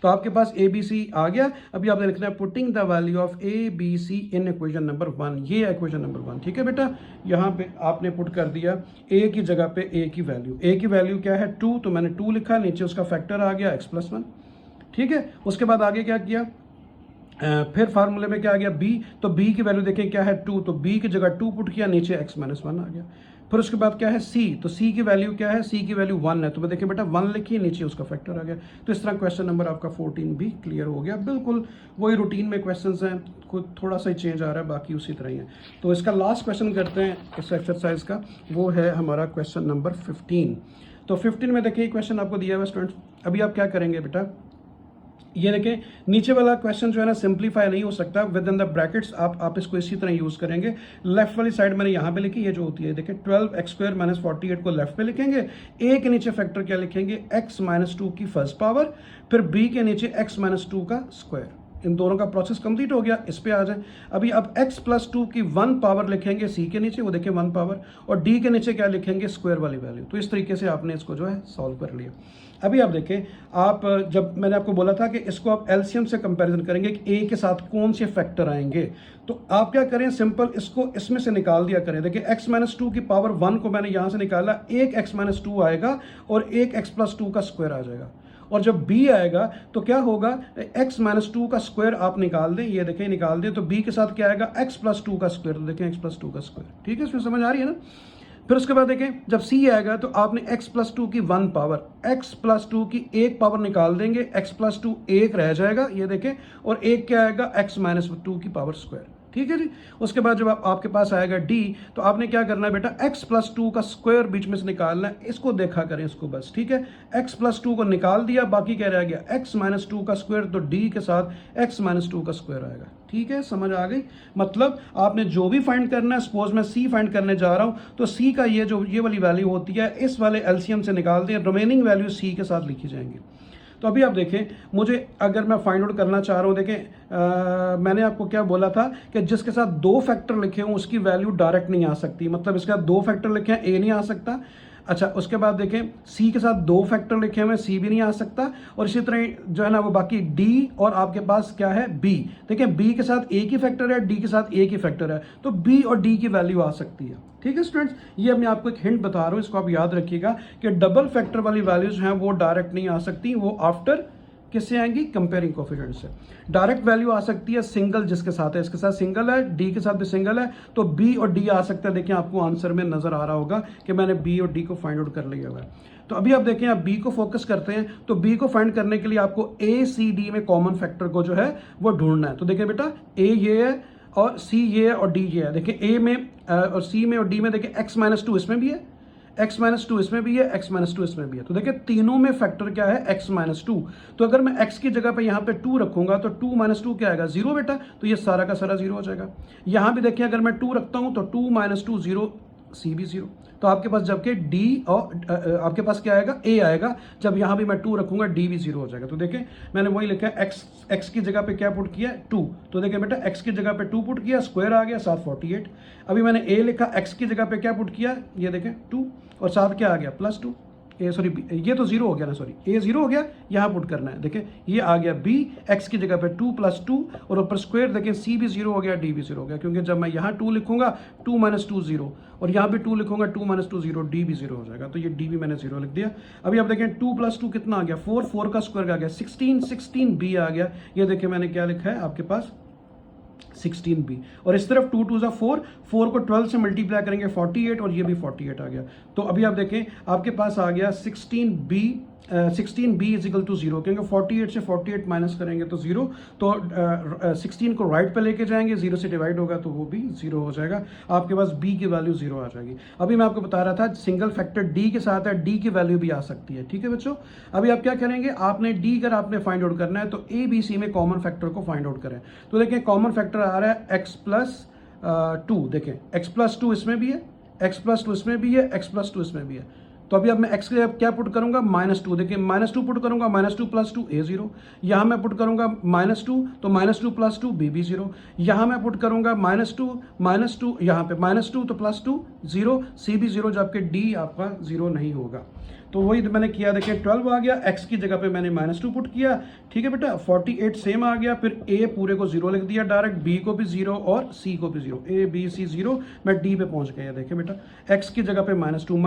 तो आपके पास ए बी सी आ गया। अभी आपने लिखना है putting the value of A B C in equation number 1, ये इक्वेशन नंबर 1, ठीक है बेटा। यहाँ पे आपने पुट कर दिया ए की जगह पे ए की वैल्यू, ए की वैल्यू क्या है 2, तो मैंने 2 लिखा, नीचे उसका फैक्टर आ गया x प्लस 1, ठीक है। उसके बाद आगे क्या किया, फिर फार्मूले में क्या आ गया b, तो b की वैल्यू देखें क्या है 2, तो b की जगह 2 पुट किया, नीचे x माइनस 1 आ गया। फिर उसके बाद क्या है c, तो c की वैल्यू क्या है, c की वैल्यू 1 है, तो देखिए बेटा 1 लिखिए, नीचे उसका फैक्टर आ गया। तो इस तरह क्वेश्चन नंबर आपका 14 भी क्लियर हो गया। बिल्कुल वही रूटीन में क्वेश्चंस हैं, कुछ थोड़ा सा ही चेंज आ रहा है, बाकी उसी तरह ही है। तो इसका लास्ट क्वेश्चन करते हैं इस एक्सरसाइज का, वो है हमारा क्वेश्चन नंबर 15। तो 15 में देखिए क्वेश्चन आपको दिया हुआ स्टूडेंट्स। अभी आप क्या करेंगे बेटा, ये देखें नीचे वाला क्वेश्चन जो है ना सिंप्लीफाई नहीं हो सकता, विद इन द ब्रैकेट्स आप इसको इसी तरह यूज करेंगे। लेफ्ट वाली साइड मैंने यहाँ पे लिखी, ये जो होती है देखें 12x स्क्वायर माइनस 48 को लेफ्ट पे लिखेंगे, a के नीचे फैक्टर क्या लिखेंगे x माइनस 2 की फर्स्ट पावर, फिर b के नीचे x माइनस 2 का स्क्वायर, इन दोनों का प्रोसेस कंप्लीट हो गया। इस पे आ जाए। अभी अब x प्लस 2 की 1 पावर लिखेंगे c के नीचे, वो देखिए 1 पावर, और d के नीचे क्या लिखेंगे, स्क्वायर वाली वैल्यू। तो इस तरीके से आपने इसको जो है सॉल्व कर लिया। अभी आप देखें, आप जब मैंने आपको बोला था कि इसको आप एलसीएम से कंपैरिजन करेंगे कि a के साथ कौन से फैक्टर आएंगे, तो आप क्या करें, सिंपल इसको इसमें से निकाल दिया करें। देखिए x माइनस 2 की पावर 1 को मैंने यहाँ से निकाला, एक x माइनस 2 आएगा और एक x प्लस 2 का स्क्वायर आ जाएगा। और जब b आएगा तो क्या होगा, x माइनस 2 का स्क्वायर आप निकाल दें, ये देखें निकाल दें, तो b के साथ क्या आएगा, x प्लस 2 का स्क्वायर। तो देखें x प्लस 2 का स्क्वायर, ठीक है, इसमें समझ आ रही है ना। फिर उसके बाद देखें, जब c आएगा तो आपने x प्लस 2 की 1 पावर, x प्लस 2 की 1 पावर निकाल देंगे, x प्लस 2 1 रह जाएगा, ये देखें, और 1 क्या आएगा, x माइनस 2 की पावर स्क्वायर, ठीक है जी। उसके बाद जब आपके पास आएगा d, तो आपने क्या करना है बेटा, x प्लस 2 का स्क्वायर बीच में से निकालना है। इसको देखा करें इसको बस, ठीक है, x प्लस 2 को निकाल दिया, बाकी क्या रह गया, x माइनस 2 का स्क्वायर, तो d के साथ x माइनस 2 का स्क्वायर आएगा, ठीक है, समझ आ गई। मतलब आपने जो भी फाइंड करना है, सपोज मैं c फाइंड करने जा रहा हूं, तो c का ये वाली वैल्यू होती है, इस वाले एलसीएम से निकाल दें, रिमेनिंग वैल्यू c के साथ लिखी जाएंगी। तो अभी आप देखें, मुझे अगर मैं फाइंड आउट करना चाह रहा हूँ, देखें मैंने आपको क्या बोला था कि जिसके साथ 2 फैक्टर लिखे हों उसकी वैल्यू डायरेक्ट नहीं आ सकती, मतलब इसके साथ 2 फैक्टर लिखे हैं, a नहीं आ सकता। अच्छा, उसके बाद देखें, c के साथ 2 फैक्टर लिखे हुए, c भी नहीं आ सकता, और इसी तरह जो है ना वो बाकी d, और आपके पास क्या है, b। देखिए b के साथ एक ही फैक्टर है, d के साथ एक ही फैक्टर है, तो b और d की वैल्यू आ सकती है, ठीक है स्टूडेंट्स। ये मैं आपको एक हिंट बता रहा हूँ, इसको आप याद रखिएगा कि डबल फैक्टर वाली वैल्यूज हैं वो डायरेक्ट नहीं आ सकती, वो आफ्टर किससे आएंगी, कंपेयरिंग कोफिशिएंट से। डायरेक्ट वैल्यू आ सकती है सिंगल, जिसके साथ है, इसके साथ सिंगल है, डी के साथ भी सिंगल है, तो बी और डी आ सकता है। देखिए आपको आंसर में नजर आ रहा होगा कि मैंने बी और डी को फाइंड आउट कर लिया हुआ है। तो अभी आप देखें, आप बी को फोकस करते हैं, तो बी को फाइंड करने के लिए आपको ए सी डी में कॉमन फैक्टर को जो है वो ढूंढना है। तो देखिए बेटा, ए ये है और सी ये है और डी ये है। देखिए ए में और सी में और डी में देखिए एक्स माइनस 2 इसमें भी है, x माइनस 2 इसमें भी है, x माइनस 2 इसमें भी है। तो देखिए तीनों में फैक्टर क्या है, x माइनस 2। तो अगर मैं x की जगह पे यहाँ पे 2 रखूंगा तो 2 माइनस 2 क्या आएगा, 0 बेटा। तो ये सारा का सारा 0 हो जाएगा। यहाँ भी देखिए, अगर मैं 2 रखता हूँ तो 2 माइनस 2 0, c भी 0। तो आपके पास जबकि d और आपके पास क्या आएगा, a आएगा। जब यहाँ भी मैं 2 रखूंगा d भी 0 हो जाएगा। तो देखें मैंने वही लिखा है, x की जगह पे क्या पुट किया, 2। तो देखें बेटा, x की जगह पे 2 पुट किया, स्क्वायर आ गया, साथ 48। अभी मैंने a लिखा, x की जगह पे क्या पुट किया, ये देखें 2, और साथ क्या आ गया, प्लस 2। सॉरी, ये तो 0 हो गया ना, सॉरी a 0 हो गया, यहाँ पुट करना है। देखिए ये आ गया b, x की जगह पे 2 प्लस 2, और ऊपर स्क्वायर, देखिए c भी 0 हो गया, d भी 0 हो गया, क्योंकि जब मैं यहाँ 2 लिखूंगा 2 माइनस 2 0, और यहाँ भी 2 लिखूंगा 2 माइनस 2 0, d भी 0 हो जाएगा। तो ये d भी मैंने 0 लिख दिया। अभी आप देखें 2 प्लस 2 कितना आ गया, 4, 4 का स्क्वायर आ गया 16, 16b आ गया। ये देखिए मैंने क्या लिखा है आपके पास, 16b, और इस तरफ 2 2 4, 4 को 12 से मल्टीप्लाई करेंगे 48, और ये भी 48 आ गया। तो अभी आप देखें आपके पास आ गया 16b, 16b is equal to 0, क्योंकि 48 से 48 माइनस करेंगे तो 0। तो 16 को राइट पे लेके जाएंगे, 0 से डिवाइड होगा तो वो भी 0 हो जाएगा। आपके पास b की वैल्यू 0 आ जाएगी। अभी मैं आपको बता रहा था सिंगल फैक्टर d के साथ है, d की वैल्यू भी आ सकती है, ठीक है बच्चों। अभी आप क्या करेंगे, आपने d अगर आपने फाइंड आउट करना है तो a b c में कॉमन फैक्टर को फाइंड आउट करें। तो देखिए कॉमन फैक्टर आ रहा है x प्लस 2, देखें x प्लस 2 इसमें भी है, x प्लस 2 इसमें भी है, x प्लस 2 इसमें भी है। तो अभी अब मैं x के लिए क्या पुट करूंगा, -2। देखिए -2 पुट करूंगा, -2 प्लस 2 a 0। यहाँ मैं पुट करूंगा -2, तो -2 प्लस 2 b भी 0। यहाँ मैं पुट करूंगा -2, यहाँ पे -2 तो प्लस 2 0, c भी 0, जबकि d आपका 0 नहीं होगा। तो वही मैंने किया, देखिए 12 आ गया, x की जगह पे मैंने -2 पुट किया, ठीक है बेटा। 48 सेम आ गया, फिर a पूरे को 0 लिख दिया डायरेक्ट, b को भी 0 और c को भी 0, a b c 0, मैं d पे पहुंच गया। देखिए बेटा, x की जगह पे -2,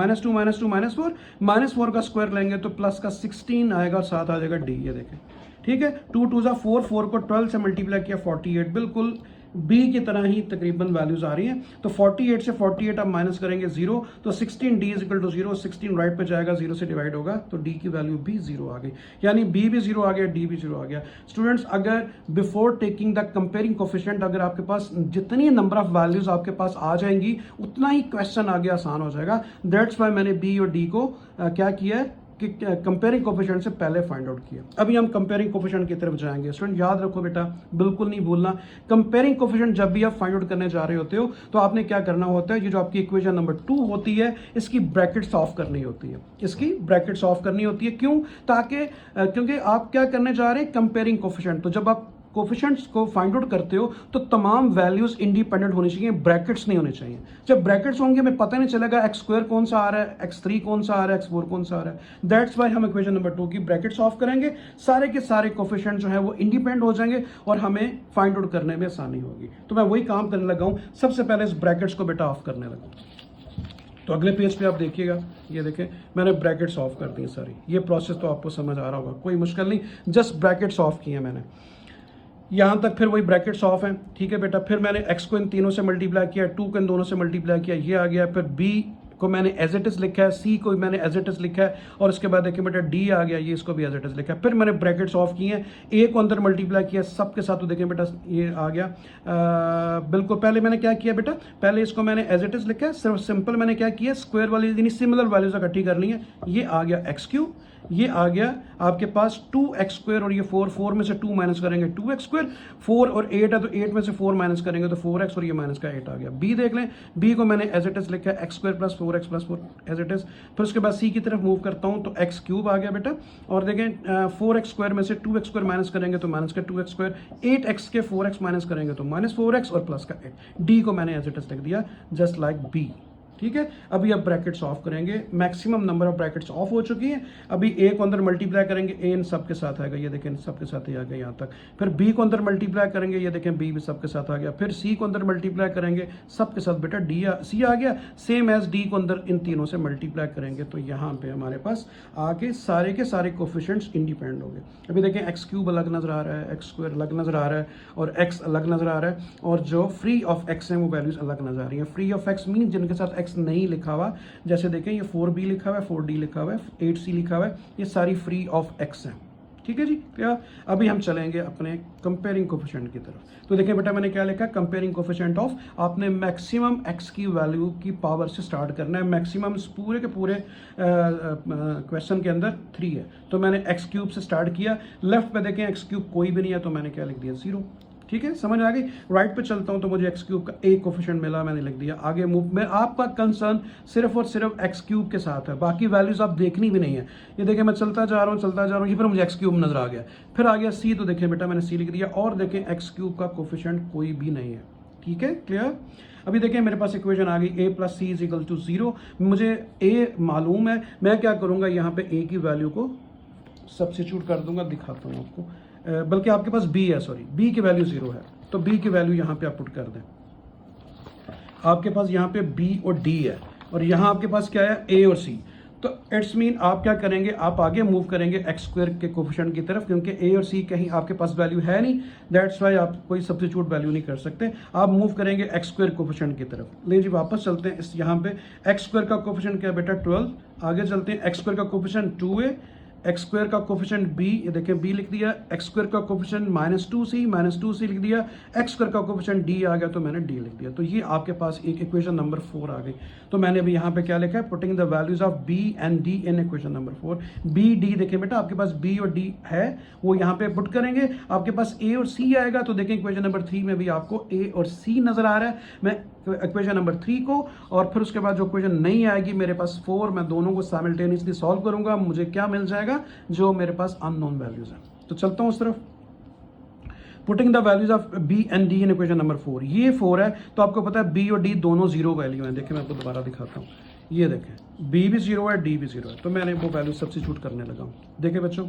-4 का स्क्वायर लेंगे तो प्लस का 16 आएगा, और साथ आ जाएगा d, ये देखें, ठीक है। 2 2 4, 4 को 12 से मल्टीप्लाई किया 48, बिल्कुल b की तरह ही तकरीबन वैल्यूज आ रही हैं। तो 48 से 48 आप माइनस करेंगे 0, तो 16d is equal to 0, 16 right पे जाएगा, 0 से डिवाइड होगा, तो d की वैल्यू भी 0 आ गई, यानी b भी 0 आ गया, d भी 0 आ गया। स्टूडेंट्स, अगर before taking the comparing coefficient अगर आपके पास जितनी नंबर ऑफ वैल्यूज आपके पास आ जाएंगी उतना ही क्वेश्चन आगे आसान हो जाएगा। दैट्स वाई मैंने b और d को क्या किया है कि कंपेयरिंग कोफिशिएंट से पहले फाइंड आउट किया। अभी हम कंपेयरिंग कोफिशिएंट की तरफ जाएंगे। स्टूडेंट याद रखो बेटा, बिल्कुल नहीं भूलना, कंपेयरिंग कोफिशिएंट जब भी आप फाइंड आउट करने जा रहे होते हो तो आपने क्या करना होता है, ये जो आपकी इक्वेशन नंबर 2 होती है इसकी ब्रैकेट्स ऑफ करनी होती है, इसकी ब्रैकेट्स ऑफ करनी होती है। क्यों? ताकि क्योंकि आप क्या करने जा रहे हैं, कंपेयरिंग कोफिशिएंट। तो जब आप कोफिशिएंट्स को फाइंड आउट करते हो तो तमाम वैल्यूज इंडिपेंडेंट होनी चाहिए, ब्रैकेट्स नहीं होने चाहिए। जब ब्रैकेट्स होंगे हमें पता नहीं चलेगा एक्स स्क्वायर कौन सा आ रहा है, एक्स 3 कौन सा आ रहा है, एक्स 4 कौन सा आ रहा है। दैट्स वाई हम इक्वेशन नंबर 2 की ब्रैकेट्स ऑफ करेंगे, सारे के सारे कोफिशिएंट जो है वो इंडिपेंडेंट हो जाएंगे और हमें फाइंड आउट करने में आसानी होगी। तो मैं वही काम करने लगा हूं, सबसे पहले इस ब्रैकेट्स को बेटा ऑफ करने लगा। तो अगले पेज पे आप देखिएगा, ये देखें मैंने ब्रैकेट्स ऑफ कर दी सारी। ये प्रोसेस तो आपको समझ आ रहा होगा, कोई मुश्किल नहीं, जस्ट ब्रैकेट्स ऑफ किए मैंने यहाँ तक। फिर वही ब्रैकेट्स ऑफ हैं, ठीक है बेटा। फिर मैंने x को इन तीनों से मल्टीप्लाई किया, 2 को इन दोनों से मल्टीप्लाई किया, ये आ गया। फिर b को मैंने एज इट इज लिखा है, c को मैंने एज इट इज लिखा है, और उसके बाद देखिए बेटा d आ गया, ये इसको भी एज इट इज लिखा है। फिर मैंने ब्रैकेट्स ऑफ किए हैं, a को अंदर मल्टीप्लाई किया सब के साथ, तो देखें बेटा ये आ गया। बिल्कुल पहले मैंने क्या किया बेटा, पहले इसको मैंने एज इट इज लिखा है, सिर्फ सिंपल मैंने क्या किया, स्क्वायर वाली यानी सिमिलर वैल्यूज इकट्ठी कर ली है। ये आ गया x3, ये आ गया आपके पास 2x2, और ये 4 में से 2 माइनस करेंगे 2x2, 4 और 8 है तो 8 में से 4 माइनस करेंगे तो 4x, और ये माइनस का 8 आ गया। b देख लें, b को मैंने एज इट इज लिखा है x2 + 4x + 4 as it is. फिर उसके बाद c की तरफ मूव करता हूं तो x³ आ गया बेटा, और देखें 4x² में से 2x² माइनस करेंगे तो माइनस का 2x², 8x के 4x माइनस करेंगे तो -4x, और प्लस का 8। d को मैंने एज इट इज लिख दिया जस्ट लाइक b, ठीक है। अभी अब ब्रैकेट्स ऑफ करेंगे, maximum number of brackets of हो चुकी हैं। अभी a को अंदर मल्टीप्लाई करेंगे, a इन सब के साथ आएगा, ये देखें सब के साथ ही आ गया यहाँ तक। फिर b को अंदर मल्टीप्लाई करेंगे, ये देखें b भी सब के साथ आ गया। फिर c को अंदर मल्टीप्लाई करेंगे सब के साथ बेटा c आ गया, सेम एज d को अंदर इन तीनों से मल्टीप्लाई करेंगे तो यहाँ पे हमारे पास आके सारे के सारे कोफिशिएंट्स इंडिपेंडेंट हो गए। अभी देखें x³ अलग नजर आ रहा है, x² अलग नजर आ रहा है, और x अलग नजर आ रहा है, और जो फ्री ऑफ x है वो वैल्यूज अलग नजर आ रही है। फ्री ऑफ x मीन जिनके साथ x नहीं लिखा हुआ, जैसे देखें ये 4b लिखा हुआ है, 4d लिखा हुआ है, 8c लिखा हुआ है, ये सारी फ्री ऑफ x हैं, ठीक है जी। क्या अभी हम चलेंगे अपने कंपेयरिंग कोफिशिएंट की तरफ। तो देखें बेटा मैंने क्या लिखा, कंपेयरिंग कोफिशिएंट ऑफ, आपने मैक्सिमम x की वैल्यू की पावर से स्टार्ट करना है। मैक्सिमम पूरे के पूरे क्वेश्चन के अंदर 3 है, तो मैंने x³ से स्टार्ट किया। लेफ्ट पे देखें x³ कोई भी नहीं है, तो मैंने क्या लिख दिया 0, ठीक है, समझ आ गई। राइट पे चलता हूं तो मुझे x³ का एक कोफिशिएंट मिला, मैंने लिख दिया। आगे मूव में आपका कंसर्न सिर्फ और सिर्फ x³ के साथ है, बाकी वैल्यूज आप देखनी भी नहीं है। ये देखिए मैं चलता जा रहा हूँ, ये फिर मुझे x³ नजर आ गया। फिर आ गया c, तो देखें बेटा मैंने c लिख दिया, और देखें x³ का कोफिशिएंट कोई भी नहीं है, ठीक है, क्लियर। अभी देखें मेरे पास इक्वेशन आ गई a + c = 0। मुझे a मालूम है, मैं क्या करूंगा, यहाँ पे a की वैल्यू को सब्स्टिट्यूट कर दूंगा, दिखाता हूँ आपको। बल्कि आपके पास b है, सॉरी b की वैल्यू 0 है, तो b की वैल्यू यहाँ पे आप पुट कर दें। आपके पास यहाँ पे b और d है, और यहाँ आपके पास क्या है, a और c। तो इट्स मीन आप क्या करेंगे, आप आगे मूव करेंगे x² के कोफिशिएंट की तरफ, क्योंकि a और c कहीं आपके पास वैल्यू है नहीं, दैट्स वाई आप कोई सब्स्टिट्यूट वैल्यू नहीं कर सकते। आप मूव करेंगे x² कोफिशिएंट की तरफ। ले जी वापस चलते हैं, इस यहाँ पे x² का कोफिशिएंट क्या है बेटा 12। आगे चलते हैं, x² का कोफिशिएंट 2a, x² का कोफिशिएंट b, ये देखें b लिख दिया। x² का कोफिशिएंट -2c लिख दिया। x² का कोफिशिएंट d आ गया, तो मैंने d लिख दिया। तो ये आपके पास एक इक्वेशन नंबर 4 आ गई। तो मैंने अभी यहाँ पे क्या लिखा है, putting the values of b and d in equation number 4। b d देखें बेटा, आपके पास b और d है, वो यहाँ पे पुट करेंगे, आपके पास a और c आएगा। तो देखें इक्वेशन नंबर 3 में भी आपको a और c नजर आ रहा है। मैं इक्वेशन नंबर 3 को, और फिर उसके बाद जो इक्वेशन नहीं आएगी मेरे पास 4, मैं दोनों को साइमल्टेनियसली सॉल्व करूंगा, मुझे क्या मिल जाएगा, जो मेरे पास अननोन वैल्यूज हैं। तो चलता हूं उस तरफ। Putting the values of b and d in equation number 4। ये 4 है, तो आपको पता है b और d दोनों 0 वैल्यू हैं। देखिए मैं आपको दोबारा दिखाता हूँ, ये देखें b भी 0 है, d भी 0 है, तो मैंने वो वैल्यू सब्स्टिट्यूट करने लगा हूँ। देखिए बच्चों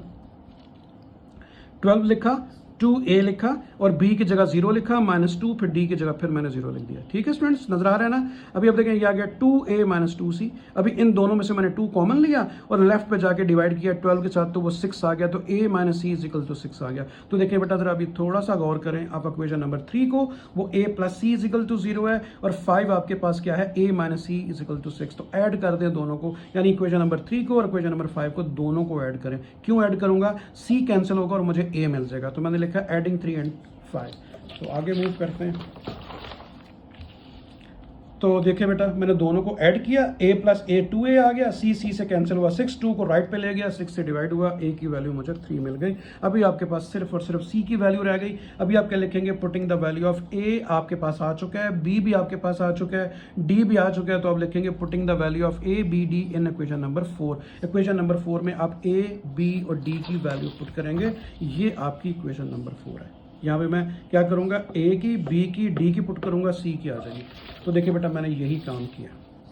12 लिखा, 2a लिखा, और b की जगह 0 लिखा, -2, फिर d की जगह फिर मैंने 0 लिख दिया। ठीक है स्टूडेंट्स, नजर आ रहा है ना। अभी अब देखें ये आ गया 2a - 2c। अभी इन दोनों में से मैंने 2 कॉमन लिया और लेफ्ट पे जाके डिवाइड किया 12 के साथ, तो वो 6 आ गया, तो a - c = 6 आ गया। तो देखिए बेटा जरा अभी थोड़ा सा गौर करें, आप इक्वेशन नंबर 3 को, वो a + c = 0 है, और 5 आपके पास क्या है, a - c = 6। तो ऐड कर दें दोनों को, यानी इक्वेशन नंबर 3 को और इक्वेशन नंबर 5 को, दोनों को ऐड करें। क्यों ऐड करूंगा, c कैंसिल होगा और मुझे a मिल जाएगा। तो मैंने लिखा एडिंग 3 and 5। तो आगे मूव करते हैं। तो देखिए बेटा मैंने दोनों को ऐड किया, a + a 2a आ गया, c से कैंसिल हुआ 6, 2 को राइट पे ले गया, 6 से डिवाइड हुआ, a की वैल्यू मुझे 3 मिल गई। अभी आपके पास सिर्फ और सिर्फ c की वैल्यू रह गई। अभी आप क्या लिखेंगे, putting the value of a आपके पास आ चुका है, b भी आपके पास आ चुका है, d भी आ चुका है, तो आप लिखेंगे putting the value of a b d in equation number 4। Equation number 4 में आप a b और d की वैल्यू पुट करेंगे। ये आपकी इक्वेशन नंबर 4 है। यहाँ पे मैं क्या करूँगा, ए की, बी की, डी की पुट करूँगा, सी की आ जाएगी। तो देखिए बेटा मैंने यही काम किया,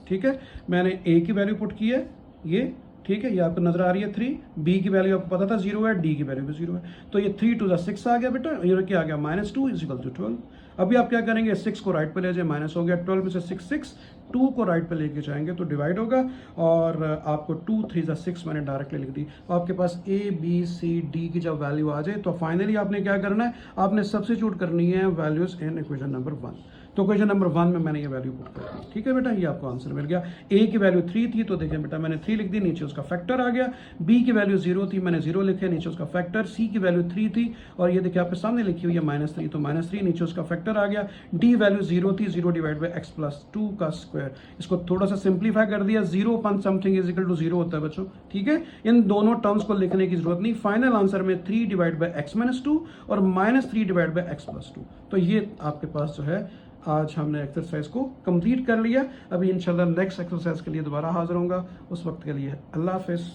ठीक है। मैंने ए की वैल्यू पुट की है ये, ठीक है, ये आपको नजर आ रही है 3, बी की वैल्यू आपको पता था 0 है, डी की वैल्यू भी 0 है। तो ये 3 2 6 आ गया बेटा, ये क्या आ गया -2 इज इक्वल टू 12। अभी आप क्या करेंगे, 6 को राइट पे ले जाए, माइनस हो गया 12 में से 6 2 को राइट पे लेके जाएंगे तो डिवाइड होगा, और आपको 2 3 6 मैंने डायरेक्टली लिख दी। तो आपके पास ए बी सी डी की जब वैल्यू आ जाए तो फाइनली आपने क्या करना है, आपने सब्स्टिट्यूट करनी है वैल्यूज इन इक्वेशन नंबर 1। तो क्वेश्चन नंबर 1 में मैंने ये वैल्यू पुट कर दी, ठीक है बेटा, ये आपको आंसर मिल गया। ए की वैल्यू 3 थी तो देखिए बेटा मैंने 3 लिख दी, नीचे उसका फैक्टर आ गया। बी की वैल्यू 0 थी, मैंने 0 लिखे, नीचे उसका फैक्टर। सी की वैल्यू 3 थी और ये देखिए आपके सामने लिखी हुई है -3, तो -3 नीचे उसका फैक्टर आ गया। डी वैल्यू 0 थी, 0 डिवाइड बाई x प्लस 2 का स्क्वायर। इसको थोड़ा सा सिंप्लीफाई कर दिया, 0 upon something is equal to 0 होता है बच्चों, ठीक है। इन दोनों टर्म्स को लिखने की जरूरत नहीं, फाइनल आंसर में 3 डिवाइड बाई x माइनस 2 और -3 डिवाइड बाई x प्लस 2। तो ये आपके पास जो है आज हमने एक्सरसाइज को कंप्लीट कर लिया। अभी इंशाल्लाह नेक्स्ट एक्सरसाइज के लिए दोबारा हाजिर होऊंगा, उस वक्त के लिए अल्लाह हाफिज़।